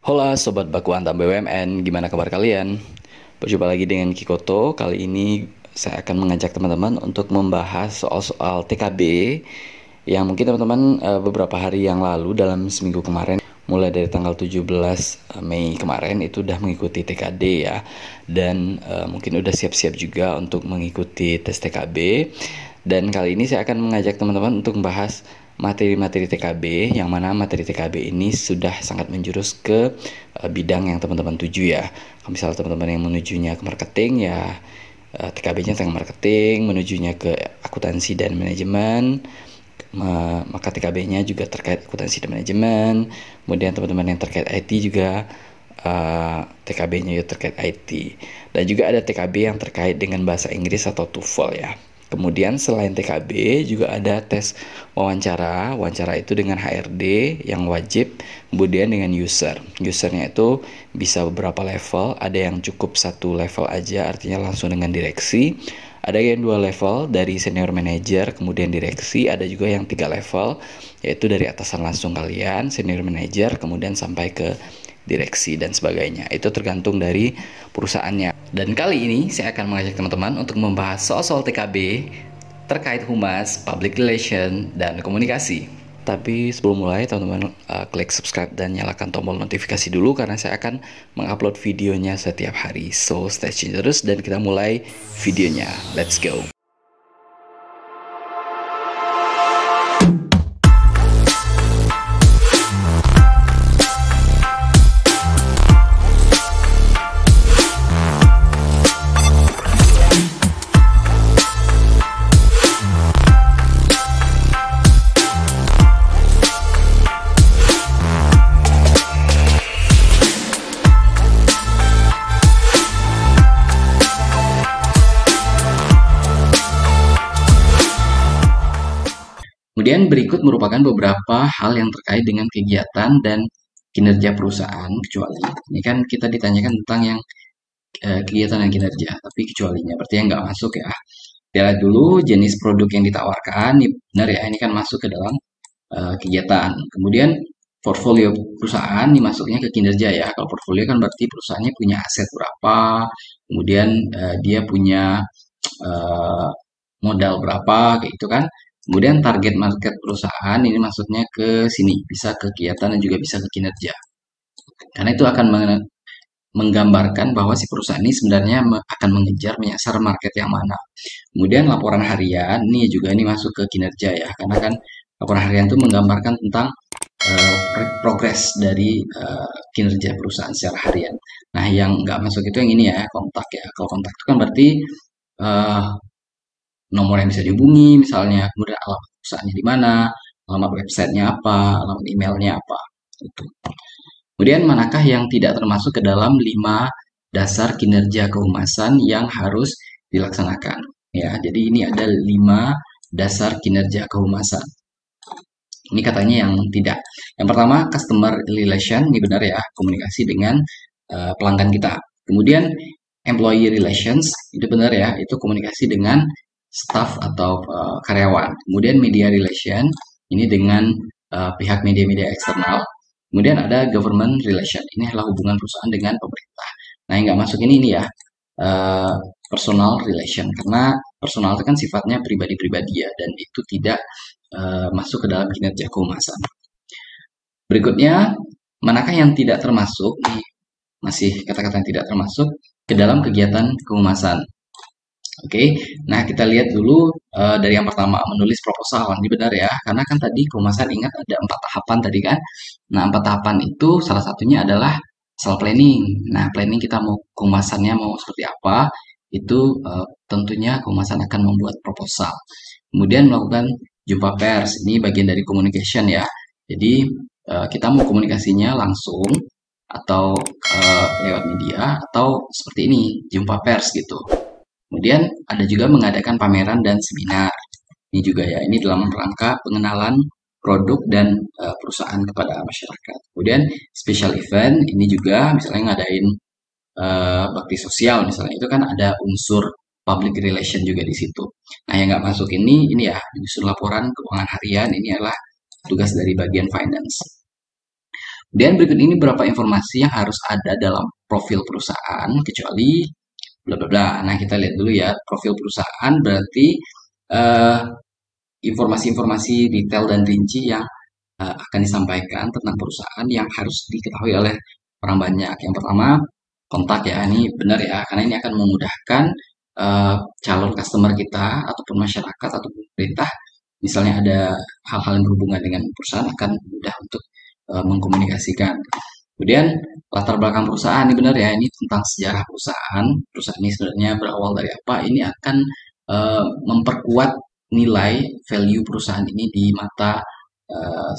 Hola Sobat Baku Antam BUMN, gimana kabar kalian? Berjumpa lagi dengan Kikoto. Kali ini saya akan mengajak teman-teman untuk membahas soal-soal TKB yang mungkin teman-teman beberapa hari yang lalu dalam seminggu kemarin, mulai dari tanggal 17 Mei kemarin itu udah mengikuti TKD ya. Dan mungkin udah siap-siap juga untuk mengikuti tes TKB. Dan kali ini saya akan mengajak teman-teman untuk membahas materi-materi TKB, yang mana materi TKB ini sudah sangat menjurus ke bidang yang teman-teman tuju ya. Kalau misalnya teman-teman yang menujunya ke marketing ya, TKB-nya tentang marketing, menujunya ke akuntansi dan manajemen, maka TKB-nya juga terkait akuntansi dan manajemen. Kemudian teman-teman yang terkait IT juga TKB-nya juga terkait IT. Dan juga ada TKB yang terkait dengan bahasa Inggris atau TOEFL ya. Kemudian selain TKB juga ada tes wawancara. Wawancara itu dengan HRD yang wajib, kemudian dengan user. Usernya itu bisa beberapa level, ada yang cukup satu level aja, artinya langsung dengan direksi. Ada yang 2 level dari senior manager, kemudian direksi. Ada juga yang 3 level, yaitu dari atasan langsung kalian, senior manager, kemudian sampai ke direksi dan sebagainya. Itu tergantung dari perusahaannya. Dan kali ini saya akan mengajak teman-teman untuk membahas soal-soal TKB terkait humas, public relation, dan komunikasi. Tapi sebelum mulai, teman-teman klik subscribe dan nyalakan tombol notifikasi dulu karena saya akan mengupload videonya setiap hari. So stay tune terus dan kita mulai videonya. Let's go. Kemudian berikut merupakan beberapa hal yang terkait dengan kegiatan dan kinerja perusahaan, kecuali ini kan kita ditanyakan tentang yang kegiatan dan kinerja, tapi kecualinya berarti yang nggak masuk ya. Kita lihat dulu jenis produk yang ditawarkan, ini benar ya, ini kan masuk ke dalam kegiatan. Kemudian portfolio perusahaan ini masuknya ke kinerja ya. Kalau portfolio kan berarti perusahaannya punya aset berapa, kemudian dia punya modal berapa, kayak itu kan. Kemudian target market perusahaan ini maksudnya ke sini, bisa ke kegiatan dan juga bisa ke kinerja. Karena itu akan menggambarkan bahwa si perusahaan ini sebenarnya akan mengejar, menyasar market yang mana. Kemudian laporan harian, ini juga ini masuk ke kinerja ya, karena kan laporan harian itu menggambarkan tentang progres dari kinerja perusahaan secara harian. Nah, yang nggak masuk itu yang ini ya, kontak ya. Kalau kontak itu kan berarti nomor yang bisa dihubungi misalnya, kemudian alamat perusahaannya di mana, alamat websitenya apa, alamat emailnya apa. Itu. Kemudian manakah yang tidak termasuk ke dalam 5 dasar kinerja kehumasan yang harus dilaksanakan? Ya, jadi ini ada 5 dasar kinerja kehumasan. Ini katanya yang tidak. Yang pertama, customer relation, ini benar ya, komunikasi dengan pelanggan kita. Kemudian employee relations, itu benar ya, itu komunikasi dengan staff atau karyawan. Kemudian media relation, ini dengan pihak media-media eksternal. Kemudian ada government relation, ini adalah hubungan perusahaan dengan pemerintah. Nah, yang nggak masuk ini ya, personal relation, karena personal itu kan sifatnya pribadi-pribadi ya, dan itu tidak masuk ke dalam kinerja kehumasan. Berikutnya, manakah yang tidak termasuk, nih masih kata-kata yang tidak termasuk ke dalam kegiatan kehumasan. Oke, nah kita lihat dulu dari yang pertama, menulis proposal. Ini benar ya, karena kan tadi kehumasan ingat ada 4 tahapan tadi kan. Nah, 4 tahapan itu salah satunya adalah soal planning. Nah, planning kita mau kehumasannya mau seperti apa, itu tentunya kehumasan akan membuat proposal. Kemudian melakukan jumpa pers, ini bagian dari communication ya. Jadi kita mau komunikasinya langsung atau lewat media atau seperti ini, jumpa pers gitu. Kemudian ada juga mengadakan pameran dan seminar. Ini juga ya, ini dalam rangka pengenalan produk dan perusahaan kepada masyarakat. Kemudian special event, ini juga misalnya ngadain bakti sosial misalnya, itu kan ada unsur public relation juga di situ. Nah, yang nggak masuk ini ya, menyusun laporan keuangan harian, ini adalah tugas dari bagian finance. Dan berikut ini beberapa informasi yang harus ada dalam profil perusahaan, kecuali bla bla bla. Nah, kita lihat dulu ya, profil perusahaan berarti eh, informasi-informasi detail dan rinci yang akan disampaikan tentang perusahaan yang harus diketahui oleh orang banyak. Yang pertama, kontak ya, ini benar ya, karena ini akan memudahkan calon customer kita ataupun masyarakat ataupun pemerintah, misalnya ada hal-hal yang berhubungan dengan perusahaan akan mudah untuk mengkomunikasikan. Kemudian latar belakang perusahaan ini benar ya, ini tentang sejarah perusahaan. Perusahaan ini sebenarnya berawal dari apa? Ini akan memperkuat nilai value perusahaan ini di mata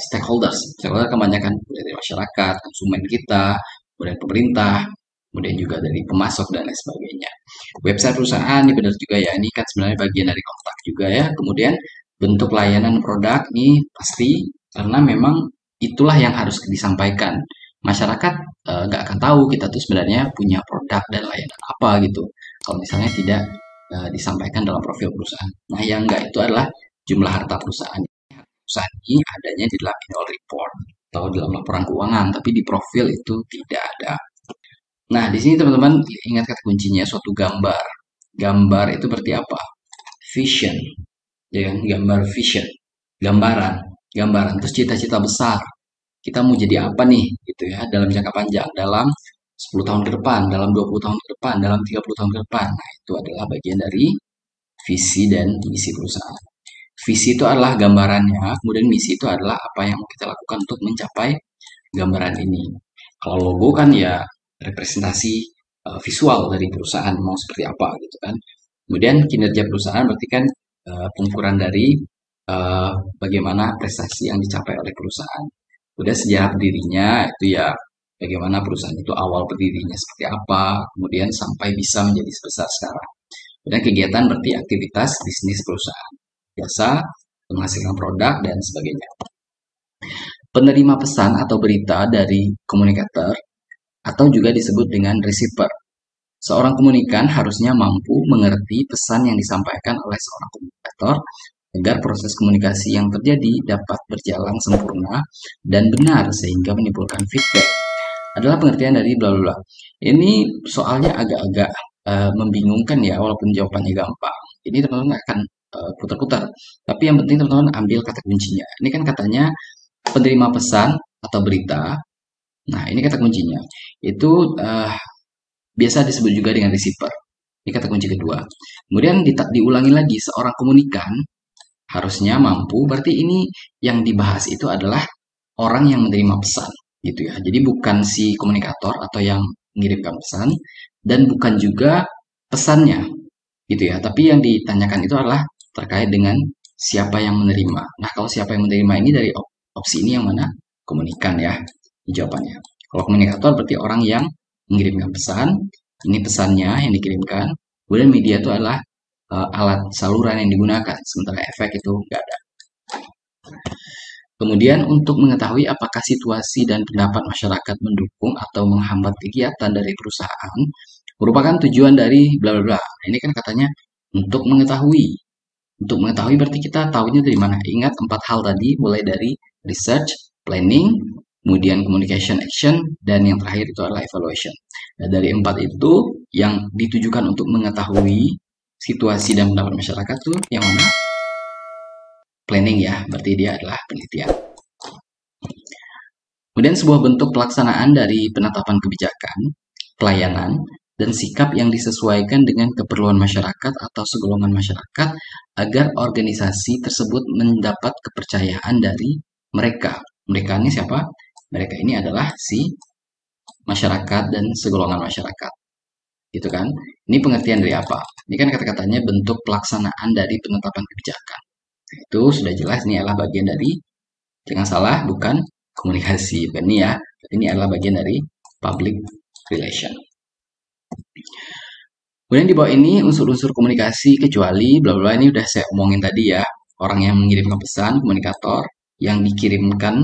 stakeholders. Stakeholder kebanyakan dari masyarakat, konsumen kita, kemudian pemerintah, kemudian juga dari pemasok dan lain sebagainya. Website perusahaan ini benar juga ya, ini kan sebenarnya bagian dari kontak juga ya. Kemudian bentuk layanan produk ini pasti karena memang itulah yang harus disampaikan. Masyarakat nggak akan tahu kita tuh sebenarnya punya produk dan layanan apa gitu. Kalau misalnya tidak disampaikan dalam profil perusahaan. Nah, yang enggak itu adalah jumlah harta perusahaan. Perusahaan ini adanya di dalam annual report atau dalam laporan keuangan, tapi di profil itu tidak ada. Nah, di sini teman-teman ingat kata kuncinya suatu gambar. Gambar itu berarti apa? Vision. Ya, gambar vision. Gambaran, gambaran. Terus cita-cita besar. Kita mau jadi apa nih gitu ya dalam jangka panjang, dalam 10 tahun ke depan, dalam 20 tahun ke depan, dalam 30 tahun ke depan. Nah, itu adalah bagian dari visi dan misi perusahaan. Visi itu adalah gambarannya, kemudian misi itu adalah apa yang mau kita lakukan untuk mencapai gambaran ini. Kalau logo kan ya representasi visual dari perusahaan mau seperti apa gitu kan. Kemudian kinerja perusahaan berarti kan pengukuran dari bagaimana prestasi yang dicapai oleh perusahaan. Udah sejarah berdirinya itu ya bagaimana perusahaan itu awal berdirinya seperti apa, kemudian sampai bisa menjadi sebesar sekarang. Dan kegiatan berarti aktivitas bisnis perusahaan, biasa menghasilkan produk dan sebagainya. Penerima pesan atau berita dari komunikator atau juga disebut dengan receiver. Seorang komunikan harusnya mampu mengerti pesan yang disampaikan oleh seorang komunikator agar proses komunikasi yang terjadi dapat berjalan sempurna dan benar sehingga menimbulkan feedback. Adalah pengertian dari bla bla bla. Ini soalnya agak-agak membingungkan ya walaupun jawabannya gampang. Ini teman-teman akan putar-putar. Tapi yang penting teman-teman ambil kata kuncinya. Ini kan katanya penerima pesan atau berita. Nah, ini kata kuncinya. Itu biasa disebut juga dengan receiver. Ini kata kunci kedua. Kemudian diulangi lagi, seorang komunikan harusnya mampu, berarti ini yang dibahas itu adalah orang yang menerima pesan, gitu ya. Jadi bukan si komunikator atau yang mengirimkan pesan, dan bukan juga pesannya, gitu ya. Tapi yang ditanyakan itu adalah terkait dengan siapa yang menerima. Nah, kalau siapa yang menerima ini dari opsi ini yang mana? Komunikan ya, jawabannya. Kalau komunikator berarti orang yang mengirimkan pesan, ini pesannya yang dikirimkan, kemudian media itu adalah alat saluran yang digunakan, sementara efek itu nggak ada. Kemudian untuk mengetahui apakah situasi dan pendapat masyarakat mendukung atau menghambat kegiatan dari perusahaan, merupakan tujuan dari bla bla bla. Ini kan katanya untuk mengetahui. Untuk mengetahui berarti kita tahunya dari mana? Ingat 4 hal tadi, mulai dari research, planning, kemudian communication action, dan yang terakhir itu adalah evaluation. Nah, dari 4 itu yang ditujukan untuk mengetahui situasi dan pendapat masyarakat tuh yang mana? Planning ya, berarti dia adalah penelitian. Kemudian sebuah bentuk pelaksanaan dari penetapan kebijakan, pelayanan, dan sikap yang disesuaikan dengan keperluan masyarakat atau segolongan masyarakat agar organisasi tersebut mendapat kepercayaan dari mereka. Mereka ini siapa? Mereka ini adalah si masyarakat dan segolongan masyarakat. Gitu kan? Ini pengertian dari apa? Ini kan kata-katanya bentuk pelaksanaan dari penetapan kebijakan. Itu sudah jelas ini adalah bagian dari, jangan salah, bukan komunikasi, bukan ini ya. Ini adalah bagian dari public relation. Kemudian di bawah ini unsur-unsur komunikasi kecuali bla bla ini udah saya omongin tadi ya. Orang yang mengirimkan pesan, komunikator, yang dikirimkan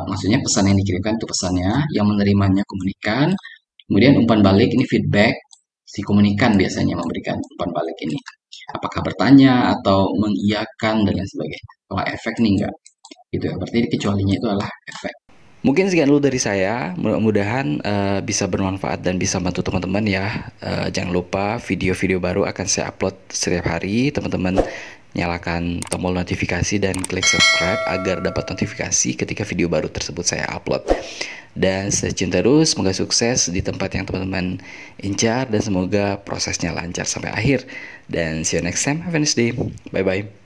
maksudnya pesan yang dikirimkan itu pesannya, yang menerimanya komunikan. Kemudian umpan balik ini feedback, si komunikan biasanya memberikan umpan balik ini. Apakah bertanya atau mengiyakan dan lain sebagainya. Kalau efek nih enggak. Gitu ya. Berarti kecualinya itu adalah efek. Mungkin sekian dulu dari saya. Mudah-mudahan bisa bermanfaat dan bisa bantu teman-teman ya. Jangan lupa video-video baru akan saya upload setiap hari. Teman-teman nyalakan tombol notifikasi dan klik subscribe agar dapat notifikasi ketika video baru tersebut saya upload. Dan stay tune terus, semoga sukses di tempat yang teman-teman incar dan semoga prosesnya lancar sampai akhir. Dan see you next time, have a nice day. Bye bye.